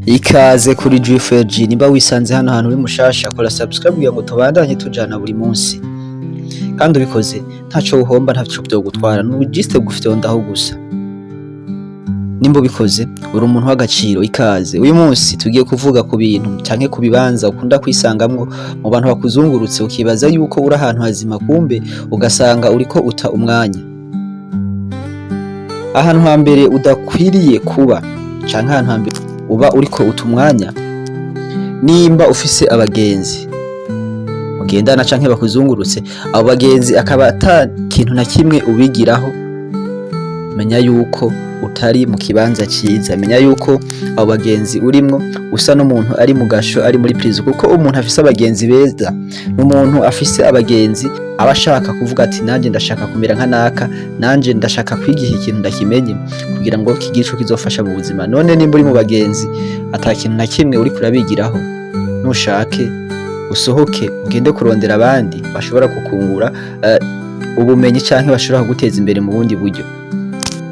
Ikaze kuri G4G nimba wisanze hano hantu uri mushasha kora subscribe kugira ngo tubandanye tujana buri munsi kandi ubikoze ntaco uhomba ntaco byogutwara n'ubugiste gufyondaho gusa nimba ubikoze uri umuntu w'agaciro. Ikaze uyu munsi tugiye kuvuga ku bintu canke ku bibanza ukunda kwisangamwo mu bantu bakuzungurutse ukibaza yuko uri ahantu hazima kumbe ugasanga uriko uta umwanya ahantu hambere udakwiriye kuba canke ahantu hambere uba uriko utumwanya. Nimba ufise abagenzi mugendana canke bakuzungurutse abo bagenzi akaba ata kintu na kimwe ubigiraho, menya yuko utari mu kibanza ciza, menya yuko abo bagenzi urimwo usa n'umuntu ari mu gasho ari muri prison, kuko umuntu afise abagenzi beza n'umuntu afise abagenzi aba ashaka kuvuga ati nanje ndashaka kumera nka naka, nanje ndashaka kwigiha ikintu ndakimenye kugira ngo kigico kizofasha mu buzima. None nimba uri mu bagenzi ata kintu na kimwe uri kurabigiraho, nushake usohoke ugende kurondera abandi bashobora kukungura ubumenyi canke bashobora kuguteza imbere mu bundi buryo.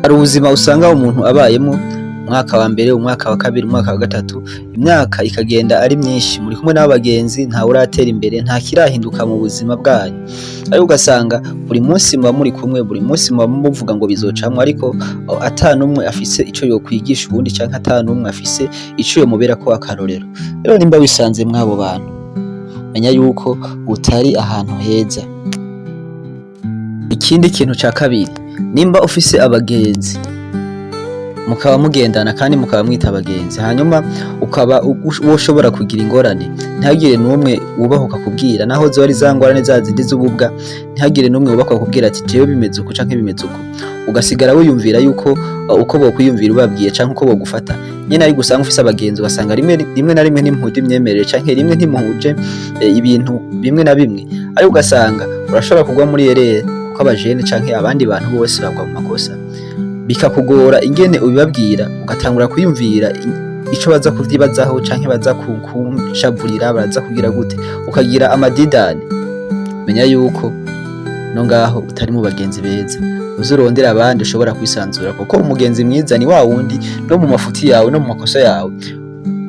Hari ubuzima usanga umuntu abayemo umwaka wa mbere, umwaka wa kabiri, umwaka wa gatatu, imyaka ikagenda ari myinshi muri kumwe n'abagenzi, nta uratera imbere, nta kirahinduka mu buzima bwanyu, ariko ugasanga buri munsi muba muri kumwe, buri munsi muba muvuga ngo bizocamwa, ariko ata numwe afise ico yokwigisha ubundi canke ata numwe afise ico yomubera ko akarorero. Rero nimba wisanze mwabo bantu menya yuko utari ahantu heza. Ikindi kintu ca kabiri, nimba ufise abagenzi mukaba mugendana kandi mukaba mwita abagenzi, hanyuma ukaba ushobora kugira ingorane, ntihagire n'umwe wubahuka kubwira, naho zori za ngorane za zindi z'ububwa, ntihagire n'umwe wubahuka kubwira ati jewe bimeze uko canke bimeze uko, ugasigara wiyumvira yuko uko bokwiyumvira ubabwiye canke uko bogufata nyene. Ari gusanga ufise abagenzi ugasanga rimwe na rimwe ntimuhuje imyemerere canke rimwe ntimuhuje ibintu bimwe na bimwe, ariko ugasanga urashobora kugwa muri erere kuko abajene canke abandi bantu bose bagwa mu makosa, bikakugora ingene ubibabwira, ugatangura kwiyumvira ico baza kuvyibazaho canke baza kukushavurira, baza kugira gute, ukagira amadidane. Menya yuko no ngaho utari mu bagenzi beza, uzurondera abandi ushobora kwisanzura, kuko umugenzi mwiza ni wa wundi no mu mafuti yawe no mu makosa yawe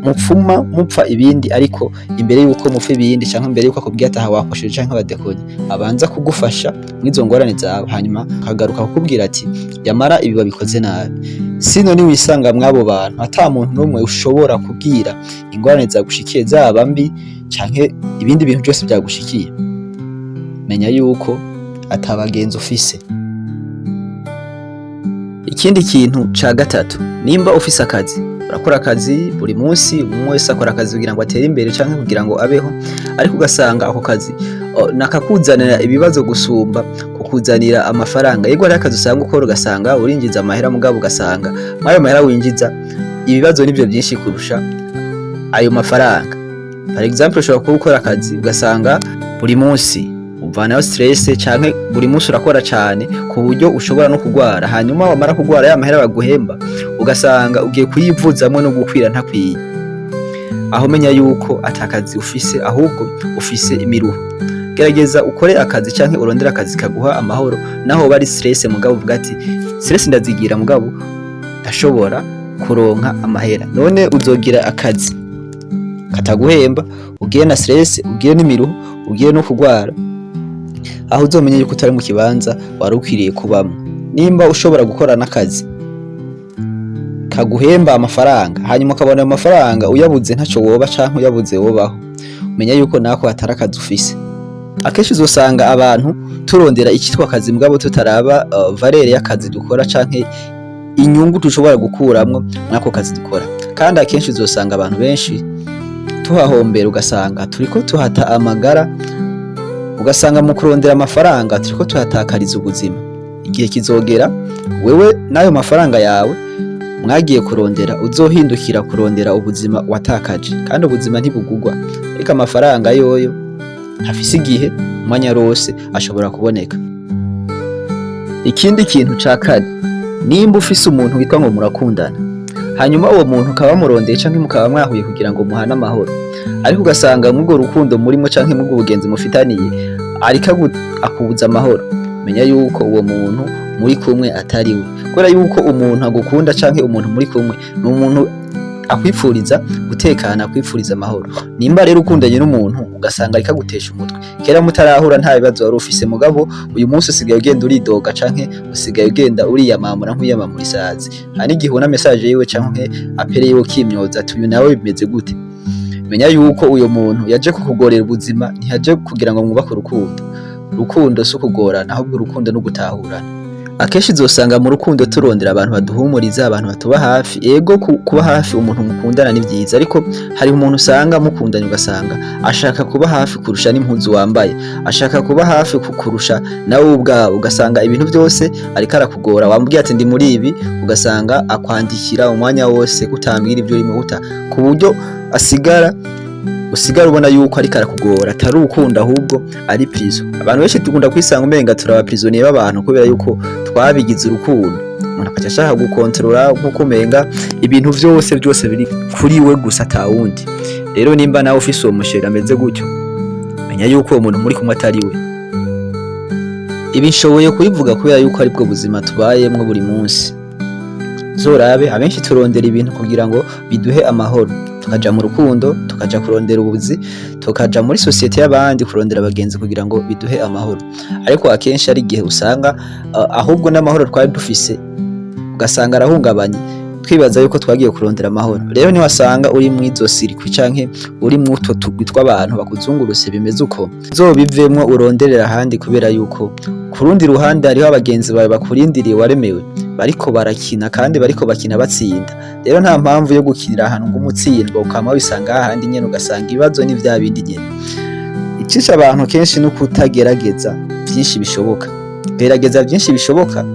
mupfuma mupfa ibindi, ariko imbere yuko mupfa ibindi canke imbere yuko akubwiye ataha wakosheje canke badekonye abanza kugufasha mwizo ngorane zawe, hanyuma akagaruka kukubwira ati yamara ibi babikoze nabi. Sino ni wisanga mwabo bantu ata muntu n'umwe ushobora kubwira ingorane zagushikiye zaba mbi canke ibindi bintu byose byagushikiye, menya yuko atabagenzi ufise. Ikindi kintu ca gatatu, nimba ufise akazi urakora akazi buri munsi, umwe wese akora akazi kugira ngo atere imbere canke kugira ngo abeho, ariko ugasanga ako kazi nakakuzanira ibibazo gusumba kukuzanira amafaranga. Yego ari akazi usanga ukora ugasanga urinjiza amahera, mugabo ugasanga mwayo mahera winjiza ibibazo nivyo byinshi kurusha ayo mafaranga. For example, ushobora kuba ukora akazi ugasanga buri munsi uvanayo stress canke buri munsi urakora cane ku buryo ushobora no kugwara, hanyuma wamara kugwara ya mahera baguhemba ugasanga ugiye kuyivuzamwe no gukwira ntakwiye. Aho menya yuko atakazi ufise, ahubwo ufise imiruho. Gerageza ukore akazi canke urondera akazi kaguha amahoro, naho bari stress mugabo uvuga ati stress ndazigira mugabo ndashobora kuronka amahera. None uzogira akazi kataguhemba, ugiye na stress, ugiye n'imiruho, ugiye no kugwara, aho uzomenya yuko utari mu kibanza wari ukwiriye kubamwo. Nimba ushobora gukora n'akazi kaguhemba amafaranga, hanyuma ukabona ayo mafaranga uyabuze ntaco woba canke uyabuze wobaho, umenya yuko nako hatari akazi ufise. Akenshi uzosanga abantu turondera ikitwa akazi mugabo tutaraba valere y'akazi dukora canke inyungu dushobora gukuramwo mwako kazi dukora, kandi akenshi uzosanga abantu benshi tuhahombera, ugasanga turiko tuhata amagara, ugasanga mu kurondera amafaranga turiko tuhatakariza ubuzima. Igihe kizogera wewe nayo mafaranga yawe mwagiye kurondera uzohindukira kurondera ubuzima watakaje, kandi ubuzima ntibugugwa, ariko amafaranga yoyo ntafise igihe, umwanya rose ashobora kuboneka. Ikindi kintu ca kane, nimba ufise umuntu witwa ngo murakundana, hanyuma uwo muntu ukaba murondeye canke mukaba mwahuye kugira ngo muhane amahoro, ariko ugasanga mw'ubwo rukundo murimo canke mw'ubwo bugenzi mufitaniye ariko akubuza amahoro, menya yuko uwo muntu muri kumwe atari we, kubera yuko umuntu agukunda canke umuntu muri kumwe ni umuntu akwipfuriza gutekana, akwipfuriza amahoro. Nimba rero ukundanye n'umuntu ugasanga ariko agutesha umutwe, kera mutarahura nta bibazo wari ufise, mugabo uyu munsi usigaye ugenda uridoga canke usigaye ugenda uriyamamura nk'uyamamura isazi, hari igihe ubona message yiwe canke apere yiwe kimyoza ati uyu nawe bimeze gute. Menya yuko uyo muntu yaje kukugorera ubuzima, ntiyaje kugira ngo mwubake urukundo. Urukundo si ukugorana, ahubwo urukundo no gutahurana. Akenshi uzosanga mu rukundo turondera abantu baduhumuriza, abantu batuba hafi. Ego kuba hafi umuntu mukundana ni vyiza, ariko hari umuntu usanga mukundanye ugasanga ashaka kuba hafi kurusha n'impuzu wambaye, ashaka kuba hafi kukurusha nawe ubwawe, ugasanga ibintu byose ariko arakugora. Wambwiye ati ndi muri ibi, ugasanga akwandikira umwanya wose kutambwira ibyo urimo guta, ku buryo usigara ubona yuko ariko arakugora, atari ukunda ahubwo ari prison. Abantu benshi dukunda kwisanga umenga turaba prisonnier b'abantu kubera yuko twabigize urukundo. Umuntu akaca ashaka gukontrola nkuko umenga ibintu byose biri kuri we gusa atawundi. Rero nimba nawe ufise uwo musheri ameze gutyo, menya yuko uwo muntu muri kumwe atari we. Ibi nshoboye kubivuga kubera yuko ari bwo buzima tubayemwo buri munsi. Zorabe abenshi turondera ibintu kugira ngo biduhe amahoro, tukaja mu rukundo, tukaja kurondera ubuzi, tukaja muri societe y'abandi kurondera abagenzi kugira ngo biduhe amahoro. Ariko akenshi ari igihe usanga ahubwo n'amahoro twari dufise ugasanga arahungabanye, twibaza yuko twagiye kurondera amahoro. Rero ni wasanga uri mu izo sirikwi canke uri mu utwo tugwi tw'abantu bakuzungurutse bimeze uko, zobivemwo uronderera ahandi, kubera yuko ku rundi ruhande hariho abagenzi bawe bakurindiriye waremewe, bariko barakina kandi bariko bakina batsinda. Rero nta mpamvu yo gukinira ahantu ngo umutsindwa ukama wisanga ahandi nyene ugasanga ibibazo ni vya bindi nyene. Icisha abantu kenshi no kutagerageza byinshi bishoboka. Gerageza byinshi bishoboka,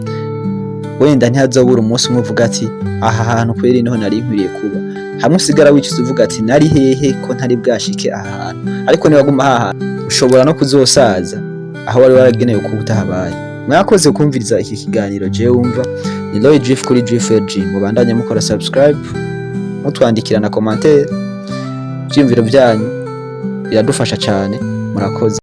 wenda ntihazobura umunsi umwe uvuga ati aha hantu kweri niho nari nkwiriye kuba. Hamwe usigara wicuza uvuga ati nari hehe ko ntari bwashike aha hantu. Ariko niwaguma aha ushobora no kuzosaza aho wari waragenewe kuba utahabaye. Mwakoze kumviriza iki kiganiro je wumva ni Loy Drift kuri Drift. Mubandanye mukora subscribe, mutwandikira na commentaire, byumviro byanyu biradufasha cyane. Murakoze.